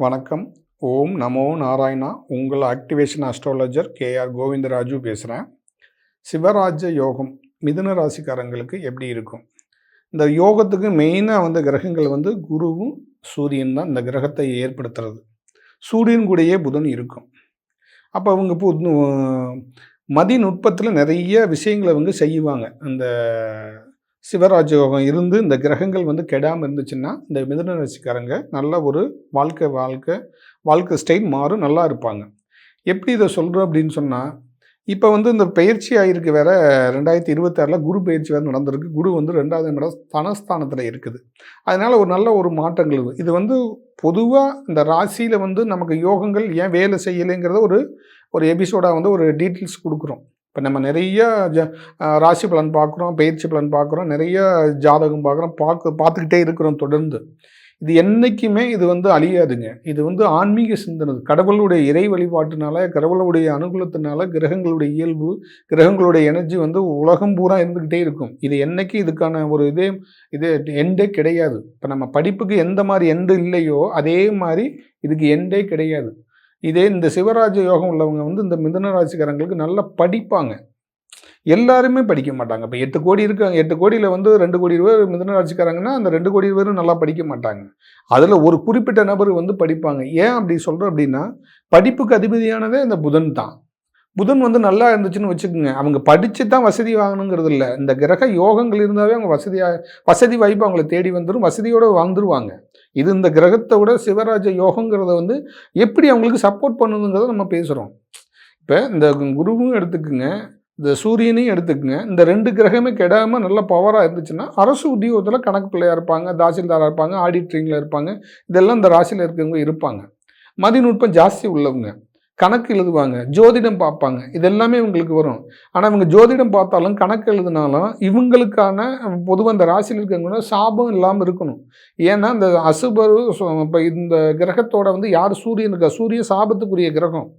வணக்கம். ஓம் நமோ நாராயணா. உங்கள் activation astrologer KR Govindaraju பேசுகிறேன். சிவராஜ யோகம் மிதுன ராசிக்காரங்களுக்கு எப்படி இருக்கும்? இந்த யோகத்துக்கு மெயினாக கிரகங்கள் குருவும் சூரியன் தான் இந்த கிரகத்தை ஏற்படுத்துறது. சூரியன் கூடயே புதன் இருக்கும். அப்போ அவங்க மதிநுட்பத்தில் நிறைய விஷயங்களை செய்வாங்க. அந்த சிவராஜ யோகம் இருந்து இந்த கிரகங்கள் கெடாமல் இருந்துச்சுன்னா இந்த மிதுன ராசிக்காரங்க நல்ல ஒரு வாழ்க்கை ஸ்டைல் மாறும், நல்லா இருப்பாங்க. எப்படி இதை சொல்கிறோம் அப்படின்னு சொன்னால், இப்போ இந்த பயிற்சி ஆகிருக்கு வேற 2026 குரு பயிற்சி வேறு நடந்திருக்கு. குரு 2வது இடம் தனஸ்தானத்தில் இருக்குது. அதனால் ஒரு நல்ல ஒரு மாற்றங்கள் இருக்குது. இது பொதுவாக இந்த ராசியில் நமக்கு யோகங்கள் ஏன் வேலை செய்யலைங்கிறத ஒரு எபிசோடாக ஒரு டீட்டெயில்ஸ் கொடுக்குறோம். இப்போ நம்ம நிறைய ராசி பலன் பார்க்குறோம், பயிற்சி பலன் பார்க்குறோம், நிறைய ஜாதகம் பார்க்குறோம், பார்த்துக்கிட்டே இருக்கிறோம் தொடர்ந்து. இது என்றைக்குமே இது அழியாதுங்க. இது ஆன்மீக சிந்தனை, கடவுளுடைய இறை வழிபாட்டுனால, கடவுளுடைய அனுகூலத்தினால கிரகங்களுடைய இயல்பு, கிரகங்களுடைய எனர்ஜி உலகம் பூரா இருந்துக்கிட்டே இருக்கும். இது என்றைக்கு இதுக்கான ஒரு இது எண்டே கிடையாது. இப்போ நம்ம படிப்புக்கு எந்த மாதிரி எண்டு இல்லையோ அதே மாதிரி இதுக்கு எண்டே கிடையாது. இதே இந்த சிவராஜ யோகம் உள்ளவங்க இந்த மிதுன ராசிக்காரங்களுக்கு நல்லா படிப்பாங்க. எல்லாருமே படிக்க மாட்டாங்க. இப்போ 8 கோடி இருக்காங்க. 8 கோடியில் 2 கோடி பேர் மிதுன ராசிக்காரங்கன்னா அந்த 2 கோடி பேரும் நல்லா படிக்க மாட்டாங்க. அதில் ஒரு குறிப்பிட்ட நபர் படிப்பாங்க. ஏன் அப்படி சொல்கிறோம் அப்படின்னா, படிப்புக்கு அதிபதியானதே இந்த புதன் தான். புதன் நல்லா இருந்துச்சுன்னு வச்சுக்கோங்க, அவங்க படித்து தான் வசதி வாங்கணுங்கிறது இல்லை. இந்த கிரக யோகங்கள் இருந்தாவே அவங்க வசதி வாய்ப்பு அவங்கள தேடி வந்துடும், வசதியோடு வாழ்ந்துருவாங்க. இது இந்த கிரகத்தை விட சிவராஜ யோகங்கிறத எப்படி அவங்களுக்கு சப்போர்ட் பண்ணுதுங்கிறத நம்ம பேசுகிறோம். இப்போ இந்த குருவும் எடுத்துக்குங்க, இந்த சூரியனையும் எடுத்துக்குங்க. இந்த 2 கிரகமே கெடாமல் நல்ல பவராக இருந்துச்சுன்னா அரசு உத்தியோகத்தில் கணக்கு பிள்ளையாக இருப்பாங்க, தாசில்தாராக இருப்பாங்க, ஆடிட்டரிங்கில் இருப்பாங்க. இதெல்லாம் இந்த ராசியில் இருக்கிறவங்க இருப்பாங்க. மதிநுட்பம் ஜாஸ்தி உள்ளவங்க, கணக்கு எழுதுவாங்க, ஜோதிடம் பார்ப்பாங்க. இதெல்லாமே இவங்களுக்கு வரும். ஆனால் இவங்க ஜோதிடம் பார்த்தாலும் கணக்கு எழுதினாலும் இவங்களுக்கான பொதுவாக இந்த ராசியில் இருக்கிறவங்க சாபம் இல்லாமல் இருக்கணும். ஏன்னா இந்த அசுபரு இப்போ இந்த கிரகத்தோட யார் சூரியன் இருக்கா, சூரியன் சாபத்துக்குரிய கிரகம்.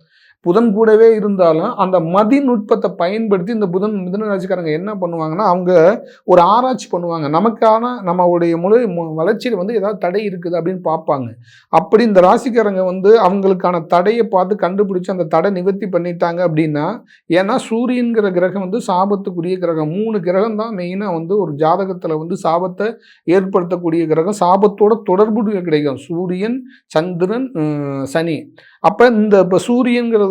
புதன் கூடவே இருந்தாலும் அந்த மதிநுட்பத்தை பயன்படுத்தி இந்த மிதுன ராசிக்காரங்க என்ன பண்ணுவாங்கன்னா, அவங்க ஒரு ஆராய்ச்சி பண்ணுவாங்க. நமக்கான நம்மளுடைய வளர்ச்சியில் ஏதாவது தடை இருக்குது அப்படின்னு பார்ப்பாங்க. அப்படி இந்த ராசிக்காரங்க அவங்களுக்கான தடையை பார்த்து கண்டுபிடிச்சி அந்த தடை நிவர்த்தி பண்ணிட்டாங்க அப்படின்னா, ஏன்னா சூரியன்கிற கிரகம் சாபத்துக்குரிய கிரகம். 3 கிரகம் தான் மெயினாக ஒரு ஜாதகத்தில் சாபத்தை ஏற்படுத்தக்கூடிய கிரகம், சாபத்தோட தொடர்புடைய கிரகம் சூரியன், சந்திரன், சனி. அப்போ இப்போ சூரியன்கிறது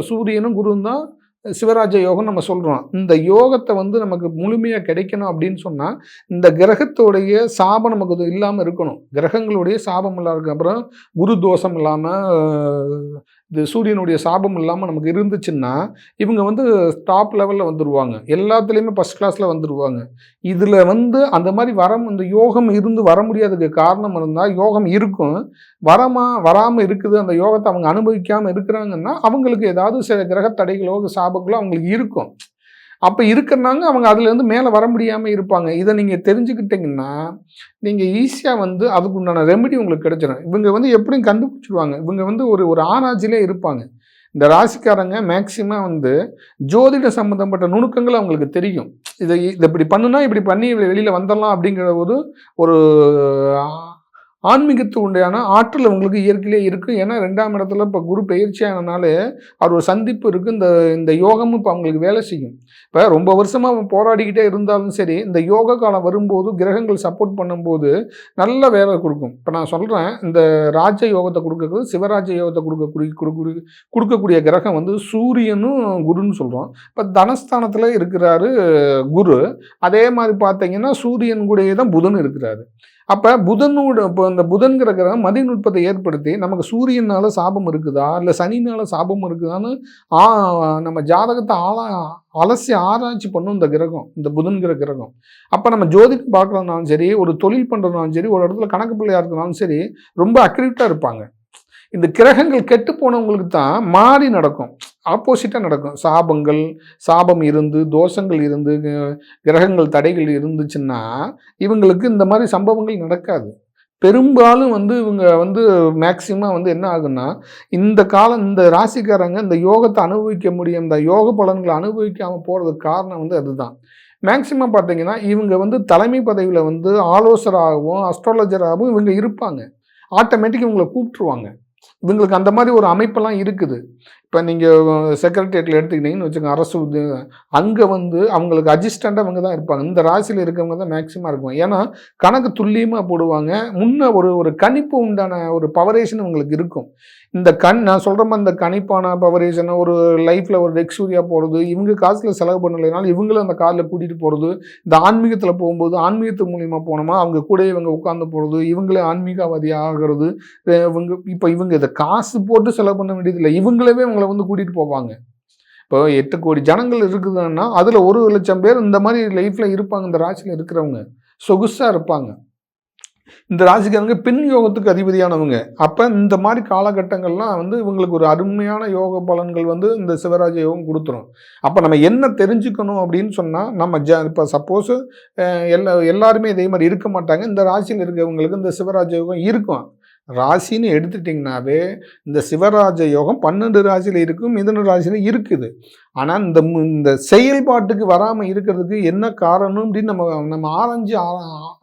சூரியனும் குருவும் தான் சிவராஜ யோகம் நம்ம சொல்கிறோம். இந்த யோகத்தை நமக்கு முழுமையாக கிடைக்கணும் அப்படின்னு சொன்னால் இந்த கிரகத்தோடைய சாபம் நமக்கு இல்லாமல் இருக்கணும். கிரகங்களுடைய சாபம் இல்லாமல், அப்புறம் குரு தோஷம் இல்லாமல், இது சூரியனுடைய சாபம் இல்லாமல் நமக்கு இருந்துச்சுன்னா இவங்க டாப் லெவலில் வந்துடுவாங்க. எல்லாத்துலேயுமே ஃபஸ்ட் கிளாஸில் வந்துடுவாங்க. இதில் அந்த மாதிரி இந்த யோகம் இருந்து வர முடியாததுக்கு காரணம் இருந்தால், யோகம் இருக்கும் வராமல் இருக்குது, அந்த யோகத்தை அவங்க அனுபவிக்காமல் இருக்கிறாங்கன்னா அவங்களுக்கு ஏதாவது சில கிரக தடைகளோ சாபங்களோ அவங்களுக்கு இருக்கும். அப்போ இருக்கிறனாங்க அவங்க அதுலேருந்து மேலே வர முடியாமல் இருப்பாங்க. இதை நீங்கள் தெரிஞ்சுக்கிட்டிங்கன்னா நீங்கள் ஈஸியாக அதுக்கு உண்டான ரெமெடி உங்களுக்கு கிடைச்சிடும். இவங்க எப்படியும் கண்டுபிடிச்சிடுவாங்க. இவங்க ஒரு ஆராய்ச்சியிலே இருப்பாங்க. இந்த ராசிக்காரங்க மேக்சிமம் ஜோதிட சம்மந்தப்பட்ட நுணுக்கங்கள் அவங்களுக்கு தெரியும். இதை இப்படி பண்ணுனா இப்படி பண்ணி வெளியில் வந்துடலாம் அப்படிங்கிற ஒரு ஆன்மீகத்து உண்டையான ஆற்றல் உங்களுக்கு இயற்கையிலே இருக்குது. ஏன்னா 2ஆம் இடத்துல இப்போ குரு பயிற்சியானனாலே அவர் ஒரு சந்திப்பு இருக்குது. இந்த யோகமும் இப்போ அவங்களுக்கு வேலை செய்யும். இப்போ ரொம்ப வருஷமாக போராடிக்கிட்டே இருந்தாலும் சரி, இந்த யோக காலம் வரும்போது கிரகங்கள் சப்போர்ட் பண்ணும்போது நல்ல வேலை கொடுக்கும். இப்போ நான் சொல்கிறேன், இந்த ராஜ யோகத்தை கொடுக்கறது, சிவராஜ யோகத்தை கொடுக்கக்கூடிய கிரகம் சூரியனும் குருன்னு சொல்கிறோம். இப்போ தனஸ்தானத்தில் இருக்கிறாரு குரு. அதே மாதிரி பார்த்தீங்கன்னா சூரியன் கூடயே தான் புதன் இருக்கிறாரு. அப்போ இப்போ இந்த புதன்கிற கிரகம் மதிநுட்பத்தை ஏற்படுத்தி நமக்கு சூரியனால் சாபம் இருக்குதா இல்லை சனினால் சாபம் இருக்குதான்னு நம்ம ஜாதகத்தை அலசி ஆராய்ச்சி பண்ணும் இந்த கிரகம், இந்த புதன்கிற கிரகம். அப்போ நம்ம ஜோதிடம் பார்க்குறதுனாலும் சரி, ஒரு தொழில் பண்ணுறதுனாலும் சரி, ஒரு இடத்துல கணக்கு பிள்ளையாக இருக்கிறனாலும் சரி, ரொம்ப அக்யூரேட்டாக இருப்பாங்க. இந்த கிரகங்கள் கெட்டு போனவங்களுக்கு தான் மாறி நடக்கும், ஆப்போசிட்டாக நடக்கும். சாபம் இருந்து, தோஷங்கள் இருந்து, கிரகங்கள் தடைகள் இருந்துச்சுன்னா இவங்களுக்கு இந்த மாதிரி சம்பவங்கள் நடக்காது. பெரும்பாலும் இவங்க மேக்சிமம் என்ன ஆகுன்னா, இந்த ராசிக்காரங்க இந்த யோகத்தை அனுபவிக்க முடியும், இந்த யோக பலன்களை அனுபவிக்காமல் போகிறதுக்கு காரணம் அதுதான். மேக்சிமம் பார்த்தீங்கன்னா இவங்க தலைமை பதவியில் ஆலோசகராகவும் அஸ்ட்ராலஜராகவும் இவங்க இருப்பாங்க. ஆட்டோமேட்டிக்காக இவங்களை கூப்பிட்டுருவாங்க. இவங்களுக்கு அந்த மாதிரி ஒரு அமைப்பெல்லாம் இருக்குது. இப்போ நீங்கள் செக்ரட்டேரியட்டில் எடுத்துக்கிட்டிங்கன்னு வச்சுக்கோங்க, அரசு அங்கே வந்து அவங்களுக்கு அசிஸ்டண்ட்டாக அவங்க தான் இருப்பாங்க. இந்த ராசியில் இருக்கவங்க தான் மேக்சிமம் இருக்கும். ஏன்னா கணக்கு துல்லியமாக போடுவாங்க. முன்ன ஒரு கணிப்பு உண்டான ஒரு பவரேஷன் உங்களுக்கு இருக்கும். இந்த நான் சொல்கிற மாதிரி இந்த கணிப்பான பவரேஷனை ஒரு லைஃப்பில் ஒரு லக்ஸூரியாக போகிறது, இவங்க காசில் செலவு பண்ணலைனாலும் இவங்களும் அந்த காரில் கூட்டிகிட்டு போகிறது, இந்த ஆன்மீகத்தில் போகும்போது ஆன்மீகத்து மூலிமா போனோமா அவங்க கூட இவங்க உட்காந்து போகிறது, இவங்களே ஆன்மீகவாதி ஆகிறது. இவங்க இதை காசு போட்டு செலவு பண்ண வேண்டியதில்லை, இவங்களவே இவங்களை வந்து கூட்டிகிட்டு போவாங்க. இப்போ 8 கோடி ஜனங்கள் இருக்குதுன்னா அதில் 1,00,000 பேர் இந்த மாதிரி லைஃப்பில் இருப்பாங்க. இந்த ராசியில் இருக்கிறவங்க சொகுசாக இருப்பாங்க. இந்த ராசிக்காரங்க பெண் யோகத்துக்கு அதிபதியானவங்க. அப்போ இந்த மாதிரி காலகட்டங்கள்லாம் வந்து இவங்களுக்கு ஒரு அருமையான யோக பலன்கள் வந்து இந்த சிவராஜ யோகம் கொடுத்துரும். அப்போ நம்ம என்ன தெரிஞ்சுக்கணும் அப்படின்னு சொன்னால், நம்ம இப்போ சப்போஸ் எல்லாருமே இதே மாதிரி இருக்க மாட்டாங்க. இந்த ராசியில் இருக்கிறவங்களுக்கு இந்த சிவராஜ யோகம் இருக்கும். ராசின்னு எடுத்துட்டிங்கனாவே இந்த சிவராஜ யோகம் 12 ராசியில் இருக்கும், மிதுன ராசியில் இருக்குது. ஆனால் இந்த செயல்பாட்டுக்கு வராமல் இருக்கிறதுக்கு என்ன காரணம் அப்படின்னு நம்ம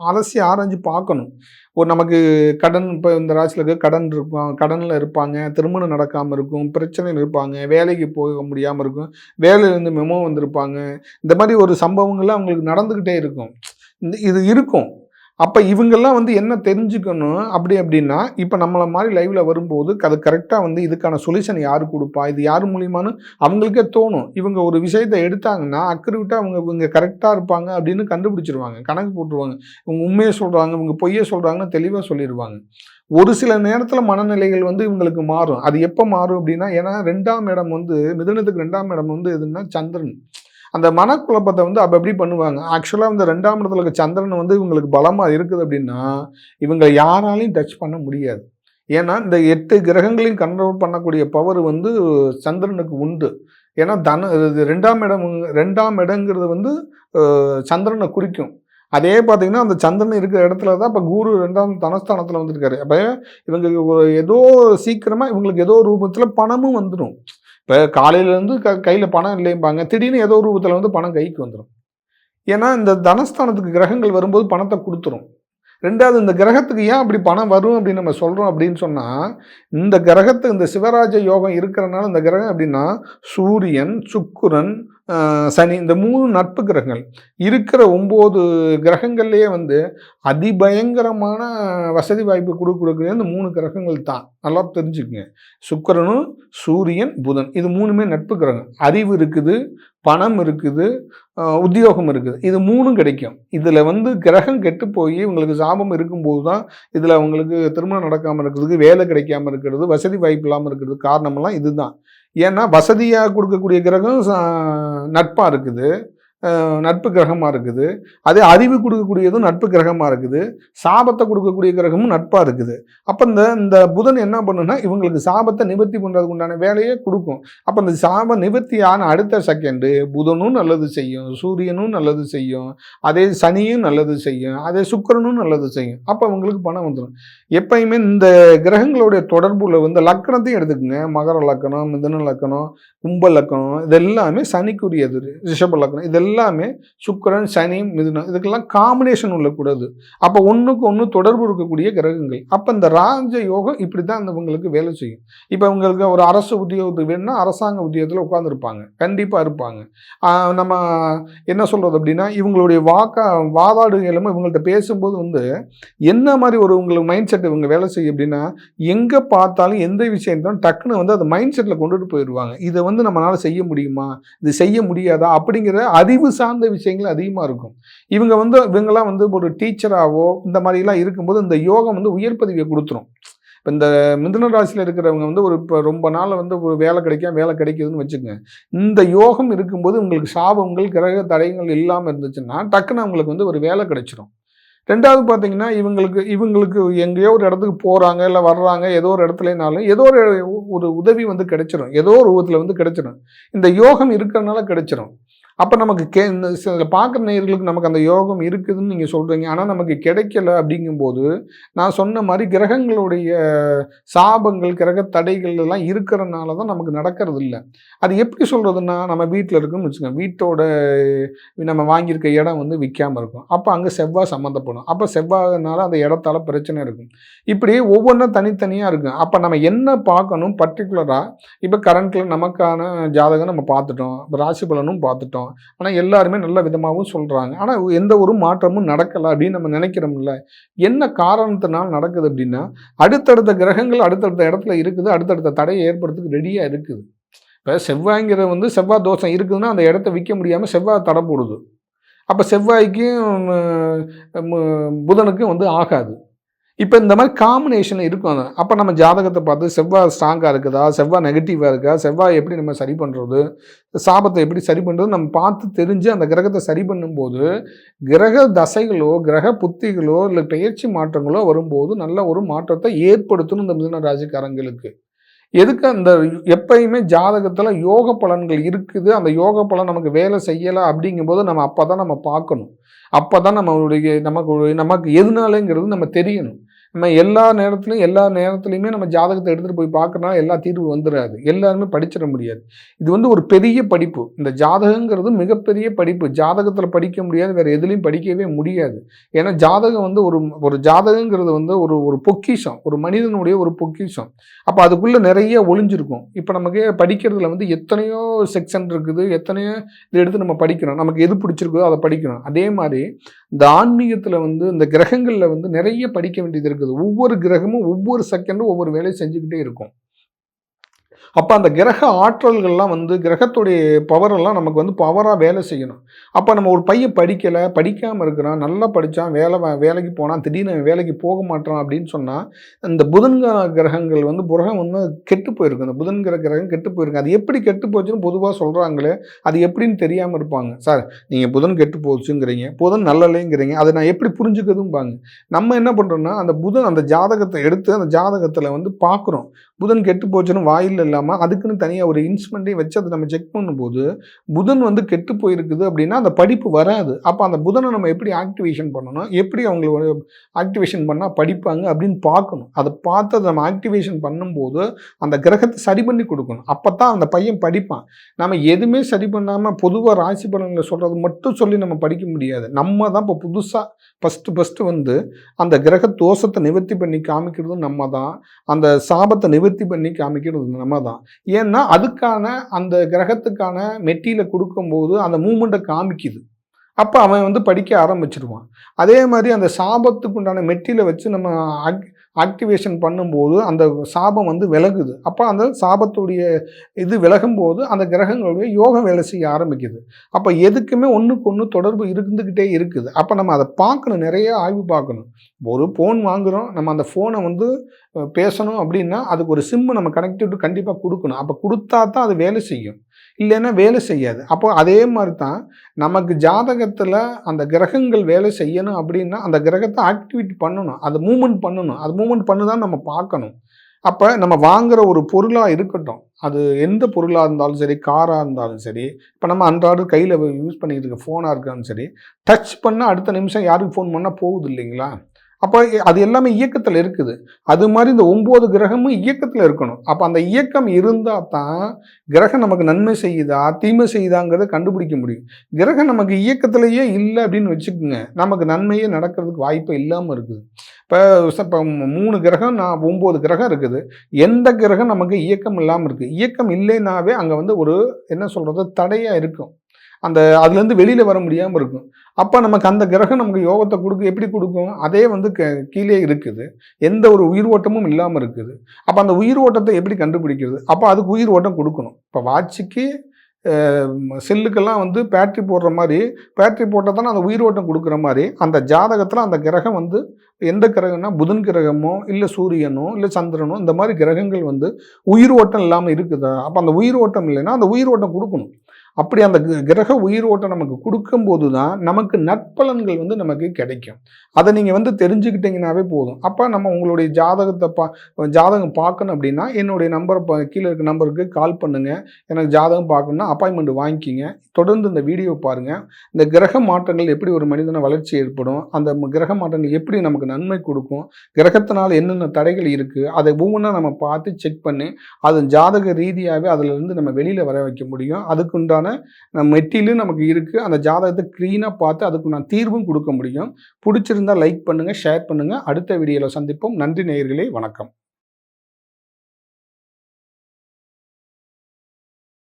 அலசி ஆராய்ஞ்சு பார்க்கணும். நமக்கு கடன், இப்போ இந்த ராசியில் இருக்க கடன் இருக்கும், கடனில் இருப்பாங்க, திருமணம் நடக்காமல் இருக்கும், பிரச்சனையில் இருப்பாங்க, வேலைக்கு போக முடியாமல் இருக்கும், வேலையிலேருந்து மெமோ வந்திருப்பாங்க. இந்த மாதிரி ஒரு சம்பவங்கள்லாம் அவங்களுக்கு நடந்துக்கிட்டே இருக்கும். இது இருக்கும். அப்போ இவங்கெல்லாம் வந்து என்ன தெரிஞ்சுக்கணும் அப்படின்னா, இப்போ நம்மளை மாதிரி லைவில் வரும்போது அது கரெக்டாக வந்து இதுக்கான சொல்யூஷன் யார் கொடுப்பா, இது யார் மூலியமானு அவங்களுக்கே தோணும். இவங்க ஒரு விஷயத்தை எடுத்தாங்கன்னா அக்யூரேட்டாக இவங்க கரெக்டாக இருப்பாங்க அப்படின்னு கண்டுபிடிச்சிருவாங்க, கணக்கு போட்டுருவாங்க. இவங்க உண்மையை சொல்கிறாங்க, இவங்க பொய்யை சொல்கிறாங்கன்னு தெளிவாக சொல்லிடுவாங்க. ஒரு சில நேரத்தில் மனநிலைகள் வந்து இவங்களுக்கு மாறும். அது எப்போ மாறும் அப்படின்னா, ஏன்னா 2ஆம் இடம் வந்து மிதுனத்துக்கு 2ஆம் இடம் வந்து எதுன்னா சந்திரன். அந்த மனக்குழப்பத்தை வந்து எப்படி பண்ணுவாங்க. ஆக்சுவலாக வந்து 2ஆம் இடத்துல இருக்க சந்திரன் வந்து இவங்களுக்கு பலமாக இருக்குது அப்படின்னா இவங்க யாராலையும் டச் பண்ண முடியாது. ஏன்னா இந்த 8 கிரகங்களையும் கண்ட்ரோல் பண்ணக்கூடிய பவர் வந்து சந்திரனுக்கு உண்டு. ஏன்னா 2ஆம் இடங்கிறது வந்து சந்திரனை குறிக்கும். அதே பார்த்தீங்கன்னா அந்த சந்திரன் இருக்கிற இடத்துல தான் இப்போ குரு 2ஆம் தனஸ்தானத்தில் வந்துருக்காரு. அப்போ இவங்க ஏதோ சீக்கிரமாக இவங்களுக்கு ஏதோ ரூபத்தில் பணமும் வந்துடும். இப்போ காலையிலேருந்து கையில் பணம் இல்லைம்பாங்க, திடீர்னு ஏதோ ரூபத்தில் வந்து பணம் கைக்கு வந்துடும். ஏன்னா இந்த தனஸ்தானத்துக்கு கிரகங்கள் வரும்போது பணத்தை கொடுத்துரும். 2வது இந்த கிரகத்துக்கு ஏன் அப்படி பணம் வரும் அப்படின்னு நம்ம சொல்கிறோம் அப்படின்னு சொன்னால், இந்த கிரகத்துக்கு இந்த சிவராஜ யோகம் இருக்கிறனால இந்த கிரகம் எப்படின்னா சூரியன், சுக்கிரன், சனி, இந்த 3 நட்பு கிரகங்கள் இருக்கிற 9 கிரகங்கள்லேயே வந்து அதிபயங்கரமான வசதி வாய்ப்பு கொடுக்கக்கூடிய இந்த 3 கிரகங்கள் தான். நல்லா தெரிஞ்சுக்குங்க. சுக்கிரனும், சூரியன், புதன், இது 3மே நட்பு கிரகம். அறிவு இருக்குது, பணம் இருக்குது, உத்தியோகம் இருக்குது. இது 3ம் கிடைக்கும். இதில் வந்து கிரகம் கெட்டு போய் உங்களுக்கு சாபம் இருக்கும்போது தான் இதில் அவங்களுக்கு திருமணம் நடக்காமல் இருக்கிறதுக்கு, வேலை கிடைக்காமல் இருக்கிறது, வசதி வாய்ப்பு இல்லாமல் இருக்கிறது காரணமெல்லாம் இதுதான். ஏன்னா வசதியாக கொடுக்கக்கூடிய கிரகம் நட்பாக இருக்குது, நட்பு கிரகமாக இருக்குது. அதே அறிவு கொடுக்கக்கூடியதும் நட்பு கிரகமாக இருக்குது. சாபத்தை கொடுக்கக்கூடிய கிரகமும் நட்பாக இருக்குது. அப்போ இந்த புதன் என்ன பண்ணுன்னா இவங்களுக்கு சாபத்தை நிவர்த்தி பண்ணுறதுக்கு உண்டான வேலையை கொடுக்கும். அப்போ இந்த சாப நிவர்த்தியான அடுத்த செகண்டு புதனும் நல்லது செய்யும், சூரியனும் நல்லது செய்யும், அதே சனியும் நல்லது செய்யும், அதே சுக்கிரனும் நல்லது செய்யும். அப்போ அவங்களுக்கு பணம் வந்துடும். எப்பயுமே இந்த கிரகங்களுடைய தொடர்புல வந்து லக்கணத்தையும் எடுத்துக்கோங்க. மகர லக்கணம், மிதுன லக்கணம், கும்ப லக்கணம், இதெல்லாமே சனிக்குரியது. ரிஷப லக்கணம் இதெல்லாமே சுக்கிரன், சனி, மிதுனம், இதுக்கெல்லாம் காம்பினேஷன் உள்ளக்கூடாது. அப்போ ஒன்றுக்கு ஒன்று தொடர்பு இருக்கக்கூடிய கிரகங்கள். அப்போ இந்த ராஜ யோகம் இப்படி தான் இவங்களுக்கு வேலை செய்யும். இப்போ இவங்களுக்கு ஒரு அரசு உத்தியோகத்துக்கு வேணும்னா அரசாங்க உத்தியோகத்தில் உட்காந்துருப்பாங்க, கண்டிப்பாக இருப்பாங்க. நம்ம என்ன சொல்கிறது அப்படின்னா, இவங்களுடைய வாதாடுகளும் இவங்கள்ட்ட பேசும்போது வந்து என்ன மாதிரி உங்களுக்கு மைண்ட் செட் இவங்க வேலை செய்யும் அப்படின்னா, எங்கே பார்த்தாலும் எந்த விஷயம் தான் டக்குன்னு வந்து அதை மைண்ட் செட்டில் கொண்டுட்டு போயிடுவாங்க. இதை வந்து நம்மளால் செய்ய முடியுமா, இது செய்ய முடியாதா அப்படிங்கிற அறிவு சார்ந்த விஷயங்கள் அதிகமாக இருக்கும். இவங்கெல்லாம் வந்து ஒரு டீச்சராகவோ இந்த மாதிரிலாம் இருக்கும்போது இந்த யோகம் வந்து உயர் பதவியை கொடுத்துரும். இப்போ இந்த மிதுன ராசியில் இருக்கிறவங்க வந்து இப்போ ரொம்ப நாள் வந்து ஒரு வேலை கிடைக்குதுன்னு வச்சுக்கோங்க. இந்த யோகம் இருக்கும்போது உங்களுக்கு சாபங்கள், கிரக தடைகள் இல்லாமல் இருந்துச்சுன்னா டக்குன்னு அவங்களுக்கு வந்து ஒரு வேலை கிடைச்சிரும். 2வது பார்த்தீங்கன்னா, இவங்களுக்கு எங்கேயோ ஒரு இடத்துக்கு போகிறாங்க, இல்லை வர்றாங்க, ஏதோ ஒரு இடத்துலனாலும் ஏதோ ஒரு உதவி வந்து கிடைச்சிரும், ஏதோ ஒரு ரூபத்தில் வந்து கிடைச்சிடும். இந்த யோகம் இருக்கிறதுனால கிடைச்சிரும். அப்போ நமக்கு சில பார்க்குற நேயர்களுக்கு நமக்கு அந்த யோகம் இருக்குதுன்னு நீங்கள் சொல்கிறீங்க. ஆனால் நமக்கு கிடைக்கல அப்படிங்கும்போது, நான் சொன்ன மாதிரி கிரகங்களுடைய சாபங்கள், கிரக தடைகள் எல்லாம் இருக்கிறனால தான் நமக்கு நடக்கிறது இல்ல. அது எப்படி சொல்றதுன்னா, நம்ம வீட்ல இருக்கோம்னு வச்சுக்கோங்க. வீட்டோட நம்ம வாங்கியிருக்க இடம் வந்து விக்காம இருக்கும். அப்ப அங்க செவ்வாய் சம்மந்தப்படும். அப்ப செவ்வாய்னால அந்த இடத்தால பிரச்சனை இருக்கும். இப்படி ஒவ்வொன்னும் தனித்தனியா இருக்கும். அப்ப நம்ம என்ன பார்க்கணும் பர்ட்டிகுலரா, இப்ப கரண்ட்ல நமக்கான ஜாதகம் நம்ம பார்த்துட்டோம். ராசி பலனும் பார்த்துட்டோம். ஆனா எல்லாருமே நல்ல விதமாவும் சொல்றாங்க. ஆனா எந்த ஒரு மாற்றமும் நடக்கல அப்படின்னு நம்ம நினைக்கிறோம்ல. என்ன காரணத்தினால நடக்குது அப்படின்னா, அடுத்தடுத்த கிரகங்கள் அடுத்தடுத்த இடத்துல இருக்குது. அடுத்தடுத்த தடையை ஏற்படுறதுக்கு ரெடியா இருக்குது. இப்போ செவ்வாய்ங்கிறது வந்து செவ்வாய் தோஷம் இருக்குதுன்னா அந்த இடத்த விற்க முடியாமல் செவ்வாய் தடை போடுது. அப்போ செவ்வாய்க்கும் புதனுக்கும் வந்து ஆகாது. இப்போ இந்த மாதிரி காம்பினேஷன் இருக்கும். அப்போ நம்ம ஜாதகத்தை பார்த்து செவ்வாய் ஸ்ட்ராங்காக இருக்குதா, செவ்வாய் நெகட்டிவாக இருக்கா, செவ்வாய் எப்படி நம்ம சரி பண்ணுறது, சாபத்தை எப்படி சரி பண்ணுறது நம்ம பார்த்து தெரிஞ்சு அந்த கிரகத்தை சரி பண்ணும்போது, கிரக தசைகளோ கிரக புத்திகளோ இல்லை பெயர்ச்சி மாற்றங்களோ வரும்போது நல்ல ஒரு மாற்றத்தை ஏற்படுத்தணும் இந்த மிதுன ராசிக்காரங்களுக்கு. எதுக்கு அந்த எப்பயுமே ஜாதகத்தில் யோக பலன்கள் இருக்குது, அந்த யோக பலன் நமக்கு வேலை செய்யலை அப்படிங்கும்போது நம்ம அப்போ தான் நம்ம பார்க்கணும். அப்போ தான் நம்மளுடைய நமக்கு எதுனாலங்கிறது நம்ம தெரியணும். நம்ம எல்லா நேரத்துலையுமே நம்ம ஜாதகத்தை எடுத்துகிட்டு போய் பார்க்கறனால எல்லா தீர்வு வந்துடாது. எல்லாருமே படிச்சிட முடியாது. இது வந்து ஒரு பெரிய படிப்பு. இந்த ஜாதகங்கிறது மிகப்பெரிய படிப்பு. ஜாதகத்தில் படிக்க முடியாது, வேறு எதுலையும் படிக்கவே முடியாது. ஏன்னா ஜாதகம் வந்து ஒரு ஜாதகங்கிறது வந்து ஒரு பொக்கிஷம், ஒரு மனிதனுடைய ஒரு பொக்கிஷம். அப்போ அதுக்குள்ளே நிறைய ஒளிஞ்சிருக்கும். இப்போ நமக்கு படிக்கிறதுல வந்து எத்தனையோ செக்ஷன் இருக்குது, எத்தனையோ இதை எடுத்து நம்ம படிக்கிறோம். நமக்கு எது பிடிச்சிருக்கோ அதை படிக்கிறோம். அதே மாதிரி இந்த ஆன்மீகத்தில் வந்து இந்த கிரகங்களில் வந்து நிறைய படிக்க வேண்டியது இருக்குது. ஒவ்வொரு கிரகமும் ஒவ்வொரு செகண்டும் ஒவ்வொரு வேலையை செஞ்சுக்கிட்டே இருக்கும். அப்போ அந்த கிரக ஆற்றல்கள்லாம் வந்து கிரகத்துடைய பவரெல்லாம் நமக்கு வந்து பவராக வேலை செய்யணும். அப்போ நம்ம ஒரு பையன் படிக்காமல் இருக்கிறான், நல்லா படித்தான், வேலைக்கு போனான், திடீர்னு வேலைக்கு போக மாட்டான் அப்படின்னு சொன்னால், இந்த புதன் கிரகங்கள் வந்து வந்து கெட்டு போயிருக்கு. அந்த புதன் கிரகம் கெட்டு போயிருக்கு. அது எப்படி கெட்டு போச்சுன்னு பொதுவாக சொல்கிறாங்களே, அது எப்படின்னு தெரியாமல் இருப்பாங்க. சார் நீங்கள் புதன் கெட்டு போச்சுங்கிறீங்க, புதன் நல்லலைங்கிறீங்க, அதை நான் எப்படி புரிஞ்சுக்கிறதும்பாங்க. நம்ம என்ன பண்ணுறோம்னா அந்த ஜாதகத்தை எடுத்து அந்த ஜாதகத்தில் வந்து பார்க்குறோம். புதன் கெட்டு போச்சுன்னு வாயில் இல்லாமல் அதுக்குன்னு தனியாக ஒரு இன்ஸ்ட்ருமெண்ட்டே வச்சு அதை நம்ம செக் பண்ணும்போது புதன் வந்து கெட்டு போயிருக்குது அப்படின்னா அந்த படிப்பு வராது. அப்போ அந்த புதனை நம்ம எப்படி ஆக்டிவேஷன் பண்ணணும், எப்படி அவங்கள ஆக்டிவேஷன் பண்ணால் படிப்பாங்க அப்படின்னு பார்க்கணும். அதை பார்த்து அதை நம்ம ஆக்டிவேஷன் பண்ணும்போது அந்த கிரகத்தை சரி பண்ணி கொடுக்கணும். அப்போ தான் அந்த பையன் படிப்பான். நம்ம எதுவுமே சரி பண்ணாமல் பொதுவாக ராசி பலன்களை சொல்கிறது மட்டும் சொல்லி நம்ம படிக்க முடியாது. நம்ம தான் இப்போ புதுசாக ஃபஸ்ட்டு வந்து அந்த கிரக தோஷத்தை நிவர்த்தி பண்ணி காமிக்கிறது நம்ம தான். அந்த சாபத்தை நிவர்த்தி பண்ணி காமிக்கிறது நம்ம தான். ஏன்னா அதுக்கான அந்த கிரகத்துக்கான மெட்டீரியலை கொடுக்கும்போது அந்த மூமெண்ட்டை காமிக்குது. அப்போ அவன் வந்து படிக்க ஆரம்பிச்சிடுவான். அதே மாதிரி அந்த சாபத்துக்கு உண்டான மெட்டீரியலை வச்சு நம்ம ஆக்டிவேஷன் பண்ணும்போது அந்த சாபம் வந்து விலகுது. அப்போ அந்த சாபத்துடைய இது விலகும்போது அந்த கிரகங்களுடைய யோகம் வேலை செய்ய ஆரம்பிக்குது. அப்போ எதுக்குமே ஒன்றுக்கு ஒன்று தொடர்பு இருந்துக்கிட்டே இருக்குது. அப்போ நம்ம அதை பார்க்கணும், நிறைய ஆய்வு பார்க்கணும். ஒரு ஃபோன் வாங்குகிறோம், நம்ம அந்த ஃபோனை வந்து பேசணும் அப்படின்னா அதுக்கு ஒரு சிம்மு நம்ம கனெக்டிவிட்டி கண்டிப்பாக கொடுக்கணும். அப்போ கொடுத்தா தான் அது வேலை செய்யும், இல்லைன்னா வேலை செய்யாது. அப்போ அதே மாதிரி தான் நமக்கு ஜாதகத்தில் அந்த கிரகங்கள் வேலை செய்யணும் அப்படின்னா அந்த கிரகத்தை ஆக்டிவேட் பண்ணணும், அது மூமெண்ட் பண்ணணும். அது மூமெண்ட் பண்ணுதான் நம்ம பார்க்கணும். அப்போ நம்ம வாங்குகிற ஒரு பொருளாக இருக்கட்டும், அது எந்த பொருளாக இருந்தாலும் சரி, காராக இருந்தாலும் சரி, இப்போ நம்ம அன்றாட கையில் யூஸ் பண்ணிக்கிட்டு இருக்க ஃபோனாக இருக்காலும் சரி, டச் பண்ணால் அடுத்த நிமிஷம் யாருக்கு ஃபோன் பண்ணால் போகுது இல்லைங்களா? அப்போ அது எல்லாமே இயக்கத்தில் இருக்குது. அது மாதிரி இந்த 9 கிரகமும் இயக்கத்தில் இருக்கணும். அப்போ அந்த இயக்கம் இருந்தால் தான் கிரகம் நமக்கு நன்மை செய்யுதா தீமை செய்யுதாங்கிறத கண்டுபிடிக்க முடியும். கிரகம் நமக்கு இயக்கத்திலேயே இல்லை அப்படின்னு வச்சுக்கோங்க, நமக்கு நன்மையே நடக்கிறதுக்கு வாய்ப்பே இல்லாமல் இருக்குது. இப்போ 3 கிரகம் 9 கிரகம் இருக்குது. எந்த கிரகம் நமக்கு இயக்கம் இல்லாமல் இருக்குது? இயக்கம் இல்லைனாவே அங்கே வந்து ஒரு என்ன சொல்கிறது தடையாக இருக்கும். அதுலேருந்து வெளியில் வர முடியாமல் இருக்கும். அப்போ நமக்கு அந்த கிரகம் நமக்கு யோகத்தை எப்படி கொடுக்கும்? அதே வந்து கீழே இருக்குது, எந்த ஒரு உயிர் ஓட்டமும் இல்லாமல் இருக்குது. அப்போ அந்த உயிர் ஓட்டத்தை எப்படி கண்டுபிடிக்கிறது? அப்போ அதுக்கு உயிர் ஓட்டம் கொடுக்கணும். இப்போ வாட்சுக்கு செல்லுக்கெல்லாம் வந்து பேட்ரி போடுற மாதிரி, பேட்ரி போட்டால் தானே அந்த உயிர் ஓட்டம் கொடுக்குற மாதிரி அந்த ஜாதகத்தில் அந்த கிரகம் வந்து எந்த கிரகம்னா புதன் கிரகமோ இல்லை சூரியனோ இல்லை சந்திரனோ இந்த மாதிரி கிரகங்கள் வந்து உயிர் ஓட்டம் இல்லாமல் இருக்குதா? அப்போ அந்த உயிர் ஓட்டம் இல்லைன்னா அந்த உயிர் ஓட்டம் கொடுக்கணும். அப்படி அந்த கிரக உயிரோட்டம் நமக்கு கொடுக்கும்போது தான் நமக்கு நற்பலன்கள் வந்து நமக்கு கிடைக்கும். அதை நீங்கள் வந்து தெரிஞ்சுக்கிட்டீங்கன்னாவே போதும். அப்போ நம்ம உங்களுடைய ஜாதகம் பார்க்கணும் அப்படின்னா என்னுடைய கீழே இருக்க நம்பருக்கு கால் பண்ணுங்கள். எனக்கு ஜாதகம் பார்க்கணுன்னா அப்பாயின்மெண்ட் வாங்கிக்கிங்க. தொடர்ந்து இந்த வீடியோ பாருங்கள். இந்த கிரக மாற்றங்கள் எப்படி ஒரு மனிதனை வளர்ச்சி ஏற்படும், அந்த கிரக மாற்றங்கள் எப்படி நமக்கு நன்மை கொடுக்கும், கிரகத்தினால் என்னென்ன தடைகள் இருக்குது, அதை ஒவ்வொன்றா நம்ம பார்த்து செக் பண்ணி அது ஜாதக ரீதியாகவே அதிலிருந்து நம்ம வெளியில் வர வைக்க முடியும். அதுக்குண்டான மெட்டீரியலும் நமக்கு இருக்குது. அந்த ஜாதகத்தை க்ளீனாக பார்த்து அதுக்கு நான் தீர்வும் கொடுக்க முடியும். பிடிச்சிருந்தால் லைக் பண்ணுங்கள், ஷேர் பண்ணுங்கள். அடுத்த வீடியோவில் சந்திப்போம். நன்றி நேயர்களே, வணக்கம்.